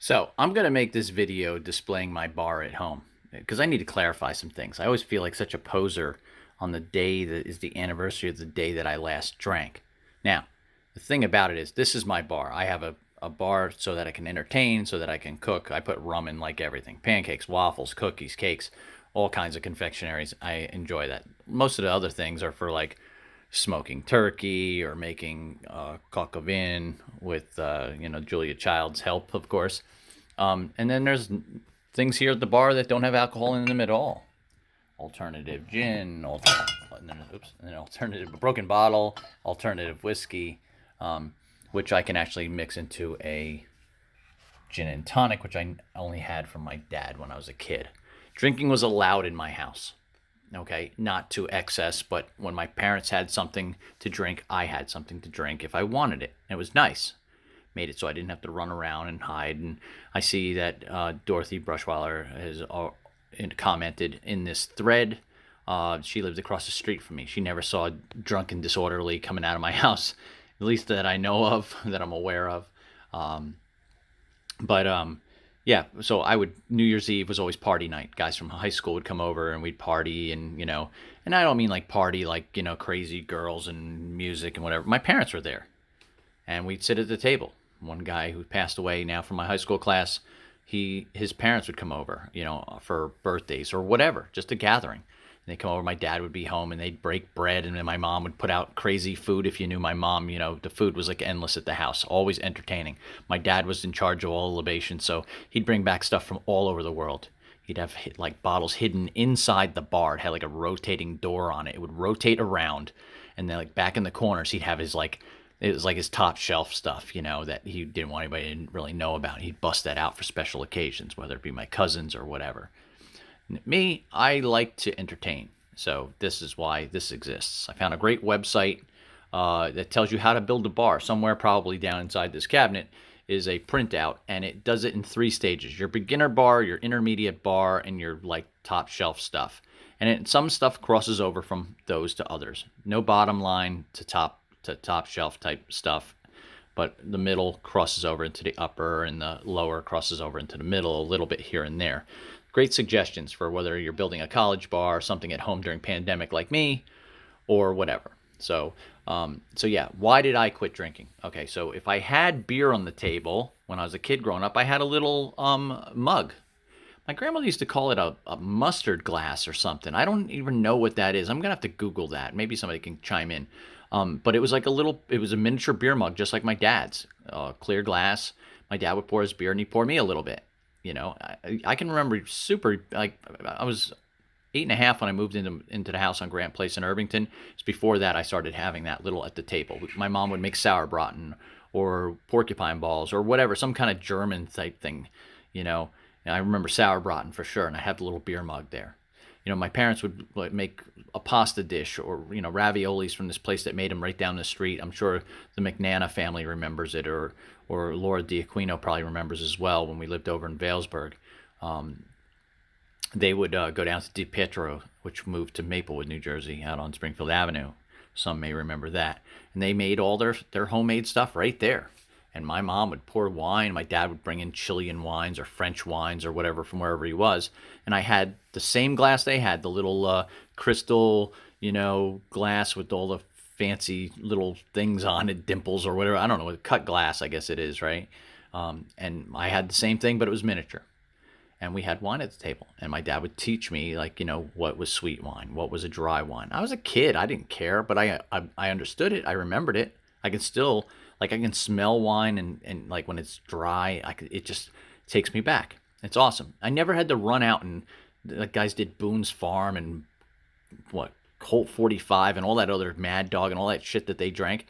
So I'm going to make this video displaying my bar at home because I need to clarify some things. I always feel like such a poser on the day that is the anniversary of the day that I last drank. Now, the thing about it is, this is my bar. I have a bar so that I can entertain, so that I can cook. I put rum in like everything: pancakes, waffles, cookies, cakes, all kinds of confectionaries. I enjoy that. Most of the other things are for like smoking turkey or making coq au vin with Julia Child's help, of course. And then there's things here at the bar that don't have alcohol in them at all. Alternative gin, and then alternative broken bottle, alternative whiskey, which I can actually mix into a gin and tonic, which I only had from my dad when I was a kid. Drinking was allowed in my house. Okay, not to excess, but when my parents had something to drink, I had something to drink if I wanted it. It was nice. Made it so I didn't have to run around and hide. And I see that Dorothy Brushweiler has commented in this thread. She lived across the street from me. She never saw a drunken disorderly coming out of my house, at least that I know of, that I'm aware of. Um, but yeah, so New Year's Eve was always party night. Guys from high school would come over and we'd party, and I don't mean like party like, crazy girls and music and whatever. My parents were there, and we'd sit at the table. One guy who passed away now from my high school class, his parents would come over, for birthdays or whatever, just a gathering. And they'd come over, my dad would be home, and they'd break bread, and then my mom would put out crazy food. If you knew my mom, the food was like endless at the house, always entertaining. My dad was in charge of all the libations, so he'd bring back stuff from all over the world. He'd have like bottles hidden inside the bar. It had like a rotating door on it. It would rotate around, and then like back in the corners, he'd have his it was like his top shelf stuff, that he didn't want anybody to really know about. He'd bust that out for special occasions, whether it be my cousins or whatever. Me, I like to entertain. So this is why this exists. I found a great website that tells you how to build a bar. Somewhere probably down inside this cabinet is a printout, and it does it in 3 stages: your beginner bar, your intermediate bar, and your like top shelf stuff. And some stuff crosses over from those to others. No bottom line to top shelf type stuff, but the middle crosses over into the upper, and the lower crosses over into the middle a little bit here and there. Great suggestions for whether you're building a college bar, something at home during pandemic like me, or whatever. So yeah, why did I quit drinking? Okay, so if I had beer on the table when I was a kid growing up, I had a little mug. My grandmother used to call it a mustard glass or something. I don't even know what that is. I'm gonna have to Google that. Maybe somebody can chime in. But it was like it was a miniature beer mug, just like my dad's, clear glass. My dad would pour his beer, and he'd pour me a little bit. I can remember I was 8 and a half when I moved into the house on Grant Place in Irvington. It's before that I started having that little at the table. My mom would make sauerbraten or porcupine balls or whatever, some kind of German type thing, you know. And I remember sauerbraten for sure, and I had the little beer mug there. My parents would like make a pasta dish or raviolis from this place that made them right down the street. I'm sure the McNana family remembers it, or Laura Diaquino probably remembers as well when we lived over in Valesburg. They would go down to DiPietro, which moved to Maplewood, New Jersey, out on Springfield Avenue. Some may remember that. And they made all their homemade stuff right there. And my mom would pour wine. My dad would bring in Chilean wines or French wines or whatever from wherever he was. And I had the same glass they had, the little crystal, glass with all the fancy little things on it, dimples or whatever. I don't know, cut glass, I guess it is, right? And I had the same thing, but it was miniature. And we had wine at the table, and my dad would teach me, like, what was sweet wine, what was a dry wine. I was a kid, I didn't care, but I understood it, I remembered it. I can still, like, I can smell wine, and like when it's dry, it just takes me back. It's awesome. I never had to run out and like guys did Boone's Farm and what Colt 45 and all that other Mad Dog and all that shit that they drank.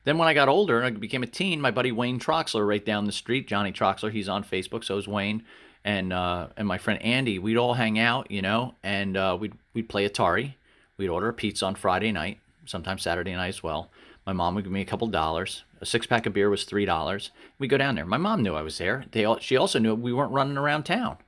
Then when I got older and I became a teen, my buddy Wayne Troxler right down the street, Johnny Troxler, he's on Facebook, so is Wayne, and my friend Andy, we'd all hang out, and we'd play Atari. We'd order a pizza on Friday night, sometimes Saturday night as well. My mom would give me a couple dollars. A 6-pack of beer was $3. We'd go down there. My mom knew I was there. She also knew we weren't running around town.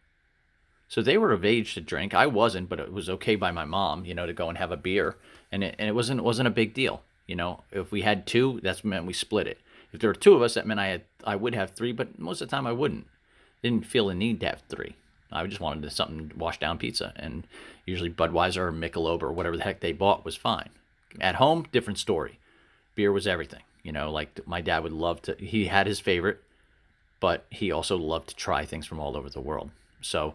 So they were of age to drink. I wasn't, but it was okay by my mom, to go and have a beer, and it wasn't a big deal. If we had two, that meant we split it. If there were two of us, that meant I would have three, but most of the time I wouldn't. Didn't feel the need to have three. I just wanted something washed down pizza, and usually Budweiser or Michelob or whatever the heck they bought was fine. At home, different story. Beer was everything. Like my dad would love to. He had his favorite, but he also loved to try things from all over the world. So,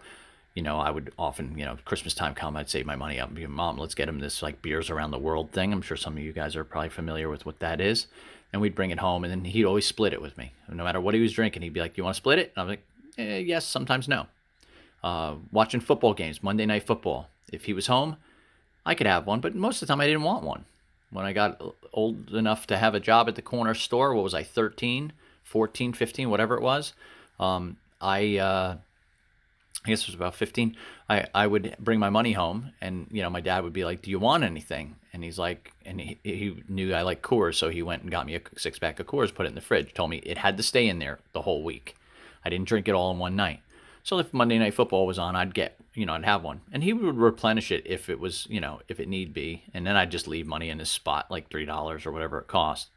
I would often, Christmas time come, I'd save my money up and be, Mom, let's get him this like beers around the world thing. I'm sure some of you guys are probably familiar with what that is. And we'd bring it home, and then he'd always split it with me. No matter what he was drinking, he'd be like, "You want to split it?" And I'm like, yes, sometimes no. Watching football games, Monday Night Football. If he was home, I could have one, but most of the time I didn't want one. When I got old enough to have a job at the corner store, what was I, 13, 14, 15, whatever it was, I guess it was about 15. I would bring my money home, and my dad would be like, "Do you want anything?" And he's like, and he knew I like Coors, so he went and got me a 6-pack of Coors, put it in the fridge, told me it had to stay in there the whole week. I didn't drink it all in one night. So if Monday Night Football was on, I'd have one, and he would replenish it if it was, if it need be, and then I'd just leave money in his spot, like $3 or whatever it cost.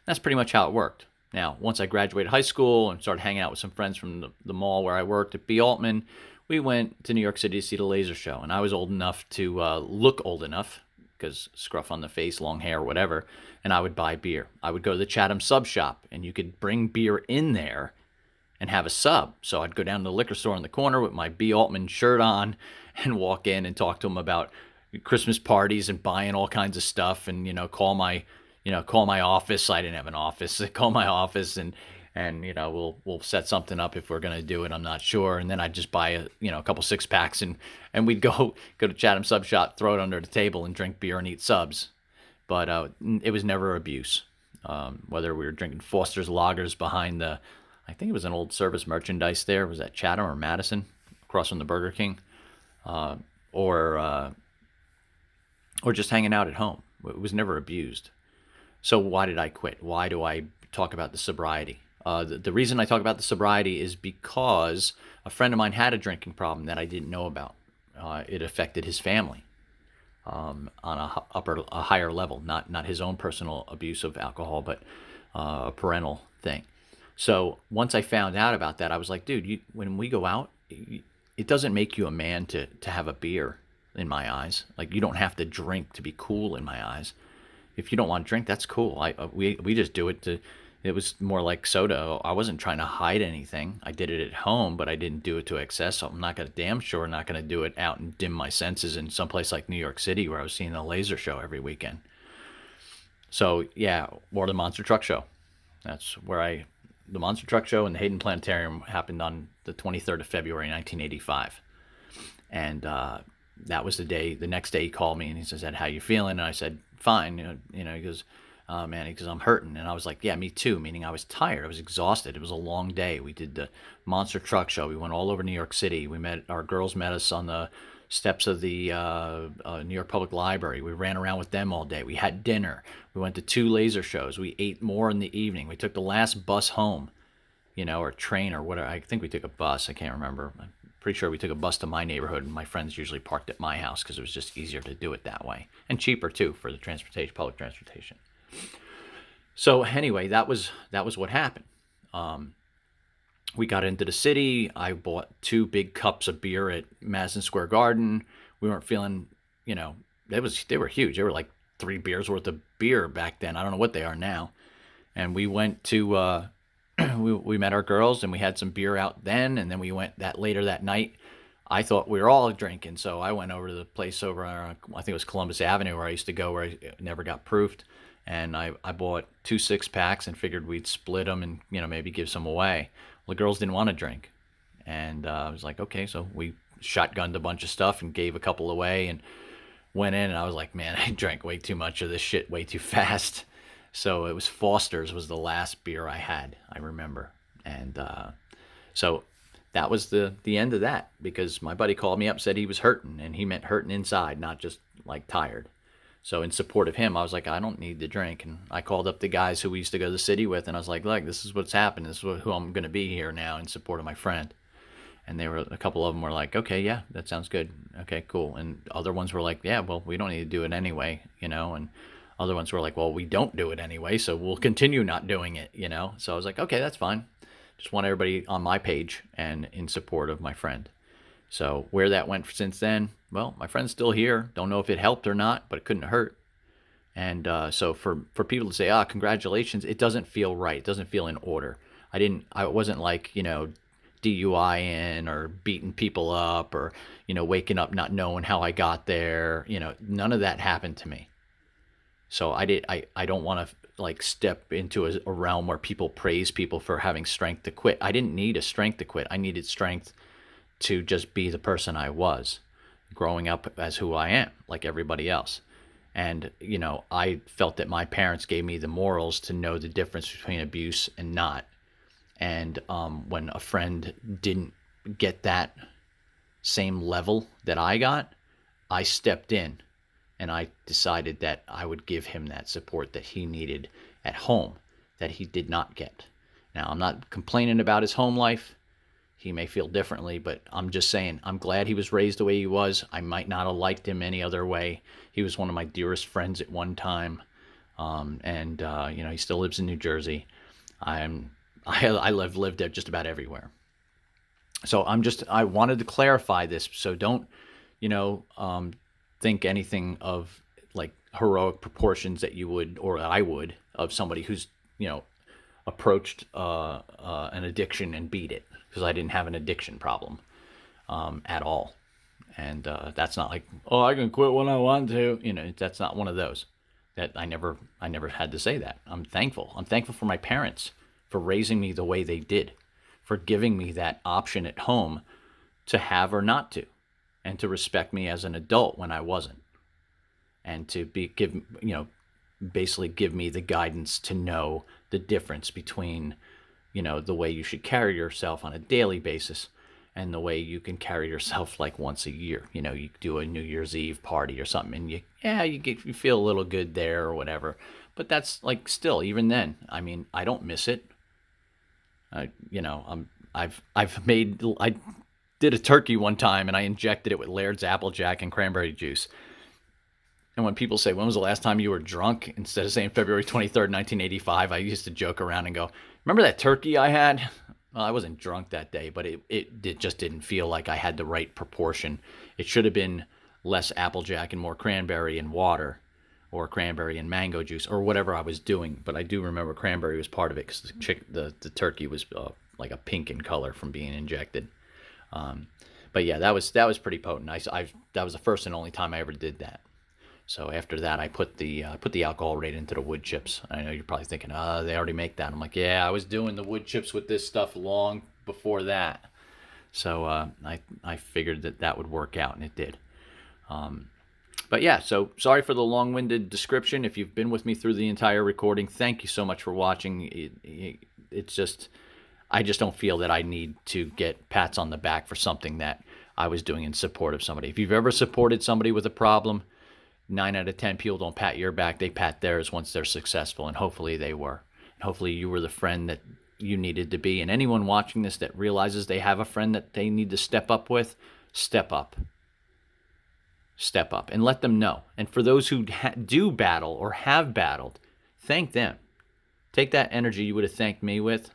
That's pretty much how it worked. Now, once I graduated high school and started hanging out with some friends from the mall where I worked at B. Altman, we went to New York City to see the laser show. And I was old enough to look old enough, because scruff on the face, long hair, whatever, and I would buy beer. I would go to the Chatham sub shop, and you could bring beer in there and have a sub. So I'd go down to the liquor store in the corner with my B. Altman shirt on and walk in and talk to them about Christmas parties and buying all kinds of stuff, and call my office. I didn't have an office. Call my office, and we'll set something up if we're gonna do it. I'm not sure. And then I'd just buy a couple 6-packs, and we'd go to Chatham Sub Shop, throw it under the table, and drink beer and eat subs. But it was never abuse. Whether we were drinking Foster's lagers behind I think it was an old Service Merchandise there. Was that Chatham or Madison, across from the Burger King, or just hanging out at home. It was never abused. So why did I quit? Why do I talk about the sobriety? The reason I talk about the sobriety is because a friend of mine had a drinking problem that I didn't know about. It affected his family on a higher level, not his own personal abuse of alcohol, but a parental thing. So once I found out about that, I was like, dude, when we go out, it doesn't make you a man to have a beer, in my eyes. Like, you don't have to drink to be cool, in my eyes. If you don't want to drink, that's cool. We just do it it was more like soda. I wasn't trying to hide anything. I did it at home, but I didn't do it to excess. So I'm not going to, damn sure not going to do it out and dim my senses in someplace like New York City, where I was seeing a laser show every weekend. So yeah, or the Monster Truck Show. That's where the Monster Truck Show and the Hayden Planetarium happened on the 23rd of February, 1985. And that was the next day he called me and he said, "How you feeling?" And I said, "Fine." He goes, "Oh man," he goes, "I'm hurting." And I was like, "Yeah, me too," meaning I was tired. I was exhausted. It was a long day. We did the Monster Truck Show. We went all over New York City. Our girls met us on the steps of the New York Public Library. We ran around with them all day. We had dinner. We went to 2 laser shows. We ate more in the evening. We took the last bus home, or train or whatever. I think we took a bus. I can't remember. I'm pretty sure we took a bus to my neighborhood, and my friends usually parked at my house because it was just easier to do it that way, and cheaper too for the public transportation. So anyway, that was what happened. We got into the city. I bought 2 big cups of beer at Madison Square Garden. We weren't feeling, they were huge. They were like 3 beers worth of beer back then. I don't know what they are now. And we went to we met our girls, and we had some beer out then, and then we went later that night. I thought we were all drinking, so I went over to the place over on, I think it was Columbus Avenue, where I used to go, where I never got proofed. And I bought 2 6-packs and figured we'd split them and maybe give some away. Well, the girls didn't want to drink, and I was like, okay, so we shotgunned a bunch of stuff and gave a couple away and went in. And I was like, man, I drank way too much of this shit way too fast. So it was Foster's was the last beer I had, I remember. And so that was the end of that, because my buddy called me up, said he was hurting, and he meant hurting inside, not just like tired. So in support of him, I was like, I don't need to drink. And I called up the guys who we used to go to the city with, and I was like, look, this is what's happened. This is who I'm going to be here now in support of my friend. And a couple of them were like, okay, yeah, that sounds good. Okay, cool. And other ones were like, yeah, well, we don't need to do it anyway, and other ones were like, well, we don't do it anyway, so we'll continue not doing it, So I was like, okay, that's fine. Just want everybody on my page and in support of my friend. So where that went since then, well, my friend's still here. Don't know if it helped or not, but it couldn't hurt. And so for people to say, congratulations, it doesn't feel right. It doesn't feel in order. I wasn't like, DUI in or beating people up or, waking up not knowing how I got there. None of that happened to me. So I don't want to like step into a realm where people praise people for having strength to quit. I didn't need a strength to quit. I needed strength to just be the person I was, growing up as who I am, like everybody else. And, I felt that my parents gave me the morals to know the difference between abuse and not. And when a friend didn't get that same level that I got, I stepped in and I decided that I would give him that support that he needed at home that he did not get. Now, I'm not complaining about his home life. He may feel differently, but I'm just saying I'm glad he was raised the way he was. I might not have liked him any other way. He was one of my dearest friends at one time, and he still lives in New Jersey. I've lived there just about everywhere. So I wanted to clarify this. So don't, think anything of like heroic proportions that you would, or I would, of somebody who's, approached an addiction and beat it, because I didn't have an addiction problem at all. And that's not like, I can quit when I want to. That's not one of those. That I never had to say that. I'm thankful. I'm thankful for my parents for raising me the way they did, for giving me that option at home to have or not to, and to respect me as an adult when I wasn't, and to basically give me the guidance to know the difference between, the way you should carry yourself on a daily basis and the way you can carry yourself like once a year. You do a New Year's Eve party or something and you feel a little good there or whatever. But that's like still, even then, I mean, I don't miss it. I did a turkey one time and I injected it with Laird's Applejack and cranberry juice. And when people say, when was the last time you were drunk? Instead of saying February 23rd, 1985, I used to joke around and go, remember that turkey I had? Well, I wasn't drunk that day, but it just didn't feel like I had the right proportion. It should have been less Applejack and more cranberry and water, or cranberry and mango juice, or whatever I was doing. But I do remember cranberry was part of it, because the turkey was like a pink in color from being injected. But yeah, that was pretty potent. That was the first and only time I ever did that. So after that, I put the alcohol right into the wood chips. I know you're probably thinking, they already make that. I'm like, yeah, I was doing the wood chips with this stuff long before that. So I figured that would work out, and it did. But yeah, so sorry for the long-winded description. If you've been with me through the entire recording, thank you so much for watching. It's just, I just don't feel that I need to get pats on the back for something that I was doing in support of somebody. If you've ever supported somebody with a problem, 9 out of 10 people don't pat your back. They pat theirs once they're successful, and hopefully they were. And hopefully you were the friend that you needed to be. And anyone watching this that realizes they have a friend that they need to step up with, step up. Step up and let them know. And for those who do battle or have battled, thank them. Take that energy you would have thanked me with,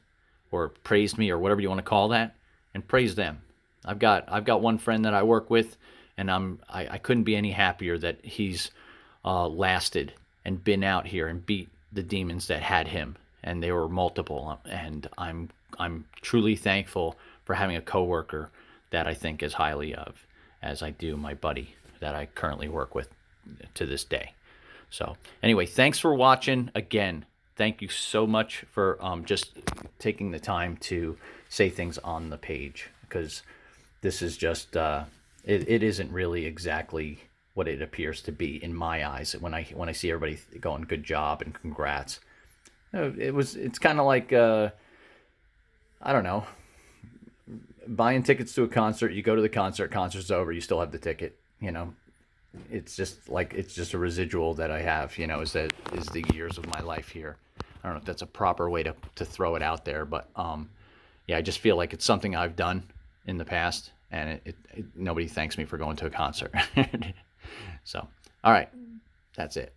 or praised me, or whatever you want to call that, and praise them. I've got one friend that I work with, and I couldn't be any happier that he's lasted and been out here and beat the demons that had him, and they were multiple. And I'm truly thankful for having a coworker that I think as highly of as I do my buddy that I currently work with to this day. So anyway, thanks for watching. Again, thank you so much for just taking the time to say things on the page, because this is just it isn't really exactly what it appears to be in my eyes when I see everybody going good job and congrats. It's kind of like I don't know, buying tickets to a concert. You go to the concert's over, you still have the ticket. It's just a residual that I have. Is the years of my life here. I don't know if that's a proper way to throw it out there, but yeah, I just feel like it's something I've done in the past, and nobody thanks me for going to a concert. So, all right, that's it.